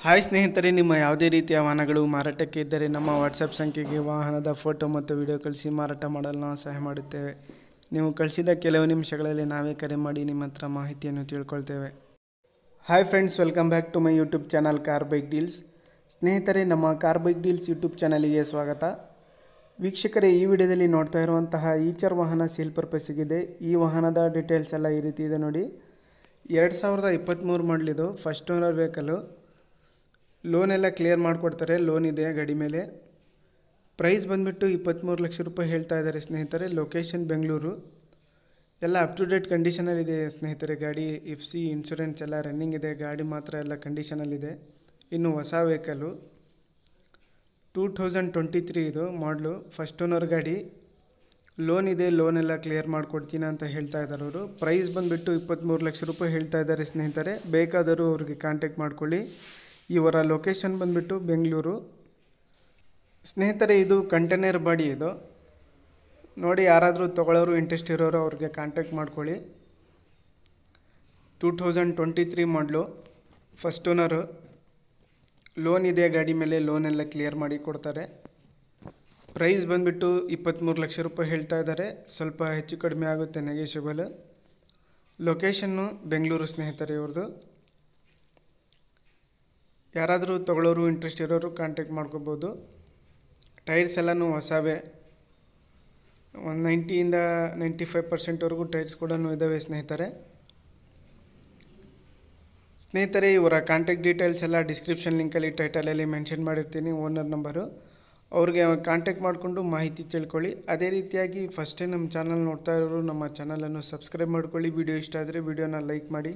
Hi ಸ್ನೇಹಿತರೆ, ನಿಮ್ಮ ಯಾವುದೇ ರೀತಿಯ ವಾಹನಗಳು ಮಾರಾಟಕ್ಕೆ ಇದ್ದರೆ ನಮ್ಮ ವಾಟ್ಸಪ್ ಸಂಖ್ಯೆಗೆ ವಾಹನದ ಫೋಟೋ ಮತ್ತು ವಿಡಿಯೋ ಕಳಿಸಿ ಮಾರಾಟ ಮಾಡಲು ನಾವು ಸಹಾಯ ಮಾಡುತ್ತೇವೆ. ನೀವು ಕಳಿಸಿದ ಕೆಲವು ನಿಮಿಷಗಳಲ್ಲಿ ನಾವೇ ಕರೆ ಮಾಡಿ ನಿಮ್ಮ ಹತ್ರ ಮಾಹಿತಿಯನ್ನು ತಿಳ್ಕೊಳ್ತೇವೆ. Hi friends, welcome back to my YouTube channel car bike deals. ಸ್ನೇಹಿತರೆ, ನಮ್ಮ ಕಾರ್ ಬೈಕ್ ಡೀಲ್ಸ್ ಯೂಟ್ಯೂಬ್ ಚಾನಲಿಗೆ ಸ್ವಾಗತ. ವೀಕ್ಷಕರೇ, ಈ ವಿಡಿಯೋದಲ್ಲಿ ನೋಡ್ತಾ ಇರುವಂತಹ ಈಚರ್ ವಾಹನ ಸೇಲ್ ಪರ್ಪಸ್ಸಿಗಿದೆ. ಈ ವಾಹನದ ಡೀಟೇಲ್ಸ್ ಎಲ್ಲ ಈ ರೀತಿ ಇದೆ ನೋಡಿ. 2023 ಮಾಡಲಿದು, ಫಸ್ಟ್ ಓನರ್ ವೆಹಿಕಲ್ಲು. ಲೋನ್ ಎಲ್ಲ ಕ್ಲಿಯರ್ ಮಾಡಿಕೊಡ್ತಾರೆ. ಲೋನ್ ಇದೆ ಗಾಡಿ ಮೇಲೆ. ಪ್ರೈಸ್ ಬಂದುಬಿಟ್ಟು 23 ಲಕ್ಷ ರೂಪಾಯಿ ಹೇಳ್ತಾ ಇದ್ದಾರೆ ಸ್ನೇಹಿತರೆ. ಲೊಕೇಶನ್ ಬೆಂಗಳೂರು. ಎಲ್ಲ ಅಪ್ ಟು ಡೇಟ್ ಕಂಡೀಷನಲ್ಲಿದೆ ಸ್ನೇಹಿತರೆ. ಗಾಡಿ FC ಇನ್ಶೂರೆನ್ಸ್ ಎಲ್ಲ ರನ್ನಿಂಗ್ ಇದೆ. ಗಾಡಿ ಮಾತ್ರ ಎಲ್ಲ ಕಂಡೀಷನಲ್ಲಿದೆ. ಇನ್ನು ಹೊಸ ವೆಹಿಕಲ್ಲು 2023 ಇದು ಮಾಡಲು. ಫಸ್ಟ್ ಓನರ್ ಗಾಡಿ. ಲೋನ್ ಇದೆ, ಲೋನ್ ಎಲ್ಲ ಕ್ಲಿಯರ್ ಮಾಡಿಕೊಡ್ತೀನಿ ಅಂತ ಹೇಳ್ತಾ ಇದ್ದಾರೆ ಅವರು. ಪ್ರೈಸ್ ಬಂದುಬಿಟ್ಟು 23 ಲಕ್ಷ ರೂಪಾಯಿ ಹೇಳ್ತಾ ಇದ್ದಾರೆ ಸ್ನೇಹಿತರೆ. ಬೇಕಾದರೂ ಅವ್ರಿಗೆ ಕಾಂಟ್ಯಾಕ್ಟ್ ಮಾಡ್ಕೊಳ್ಳಿ. ಇವರ ಲೊಕೇಶನ್ ಬಂದುಬಿಟ್ಟು ಬೆಂಗಳೂರು. ಸ್ನೇಹಿತರೆ, ಇದು ಕಂಟೈನರ್ ಬಾಡಿ ಇದು ನೋಡಿ. ಯಾರಾದರೂ ತೊಗೊಳ್ಳೋರು ಇಂಟ್ರೆಸ್ಟ್ ಇರೋರು ಅವ್ರಿಗೆ ಕಾಂಟ್ಯಾಕ್ಟ್ ಮಾಡ್ಕೊಳ್ಳಿ. 2023 ಮಾಡಲು, ಫಸ್ಟ್ ಓನರು. ಲೋನ್ ಇದೆ ಗಾಡಿ ಮೇಲೆ. ಲೋನ್ ಎಲ್ಲ ಕ್ಲಿಯರ್ ಮಾಡಿ ಕೊಡ್ತಾರೆ. ಪ್ರೈಸ್ ಬಂದುಬಿಟ್ಟು 23 ಲಕ್ಷ ರೂಪಾಯಿ ಹೇಳ್ತಾ ಇದ್ದಾರೆ. ಸ್ವಲ್ಪ ಹೆಚ್ಚು ಕಡಿಮೆ ಆಗುತ್ತೆ, ನೆಗೆಷಿಬಲ್. ಲೊಕೇಶನ್ನು ಬೆಂಗಳೂರು ಸ್ನೇಹಿತರೆ ಇವ್ರದ್ದು. ಯಾರಾದರೂ ತೊಗೊಳ್ಳೋರು ಇಂಟ್ರೆಸ್ಟ್ ಇರೋರು ಕಾಂಟ್ಯಾಕ್ಟ್ ಮಾಡ್ಕೋಬೋದು. ಟೈರ್ಸ್ ಎಲ್ಲನೂ ಹೊಸವೇ. ಒಂದು 90ಇಂದ 95% ಟೈರ್ಸ್ ಕೂಡ ಇದ್ದಾವೆ ಸ್ನೇಹಿತರೆ. ಇವರ ಕಾಂಟ್ಯಾಕ್ಟ್ ಡೀಟೇಲ್ಸ್ ಎಲ್ಲ ಡಿಸ್ಕ್ರಿಪ್ಷನ್ ಲಿಂಕಲ್ಲಿ ಟೈಟಲಲ್ಲಿ ಮೆನ್ಷನ್ ಮಾಡಿರ್ತೀನಿ, ಓನರ್ ನಂಬರು. ಅವ್ರಿಗೆ ಕಾಂಟ್ಯಾಕ್ಟ್ ಮಾಡಿಕೊಂಡು ಮಾಹಿತಿ ತಿಳ್ಕೊಳ್ಳಿ. ಅದೇ ರೀತಿಯಾಗಿ ಫಸ್ಟ್ ಟೈಮ್ ನಮ್ಮ ಚಾನಲ್ ನೋಡ್ತಾ ಇರೋರು ನಮ್ಮ ಚಾನಲನ್ನು ಸಬ್ಸ್ಕ್ರೈಬ್ ಮಾಡ್ಕೊಳ್ಳಿ. ವಿಡಿಯೋ ಇಷ್ಟ ಆದರೆ ವಿಡಿಯೋನ ಲೈಕ್ ಮಾಡಿ.